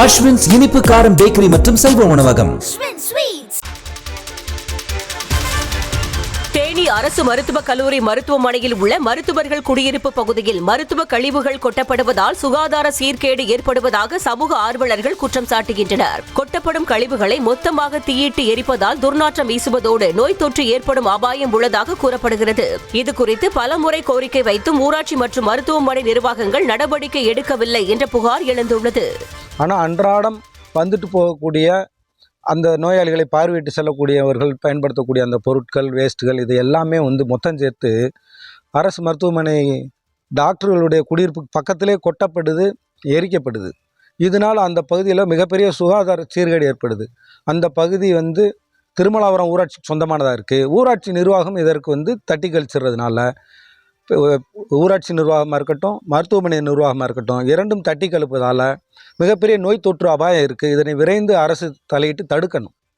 அஸ்வின்ஸ் இனிப்பு காரம் பேக்கரி மற்றும் சைவ உணவகம். தேனி அரசு மருத்துவக் கல்லூரி மருத்துவமனையில் உள்ள மருத்துவர்கள் குடியிருப்பு பகுதியில் மருத்துவ கழிவுகள் கொட்டப்படுவதால் சுகாதார சீர்கேடு ஏற்படுவதாக சமூக ஆர்வலர்கள் குற்றம் சாட்டுகின்றனர். கொட்டப்படும் கழிவுகளை மொத்தமாக தீயிட்டு எரிப்பதால் துர்நாற்றம் வீசுவதோடு நோய் தொற்று ஏற்படும் அபாயம் உள்ளதாக கூறப்படுகிறது. இதுகுறித்து பலமுறை கோரிக்கை வைத்தும் ஊராட்சி மற்றும் மருத்துவமனை நிர்வாகங்கள் நடவடிக்கை எடுக்கவில்லை என்ற புகார் எழுந்துள்ளது. ஆனால் அன்றாடம் வந்துட்டு போகக்கூடிய அந்த நோயாளிகளை பார்வையிட்டு செல்லக்கூடியவர்கள் பயன்படுத்தக்கூடிய அந்த பொருட்கள் வேஸ்ட்டுகள் இது எல்லாமே மொத்தம் சேர்த்து அரசு மருத்துவமனை டாக்டர்களுடைய குடியிருப்பு பக்கத்திலே கொட்டப்படுது, எரிக்கப்படுது. இதனால் அந்த பகுதியில் மிகப்பெரிய சுகாதார சீர்கேடு ஏற்படுது. அந்த பகுதி திருமலாபுரம் ஊராட்சிக்கு சொந்தமானதாக இருக்குது. ஊராட்சி நிர்வாகம் இதற்கு தட்டி கழிச்சிடுறதுனால ஊராட்சி நிர்வாகமாக இருக்கட்டும், மருத்துவமனை நிர்வாகமாக இருக்கட்டும், இரண்டும் தட்டி கழிப்பதால் மிகப்பெரிய நோய் தொற்று அபாயம் இருக்குது. இதனை விரைந்து அரசு தலையிட்டு தடுக்கணும்.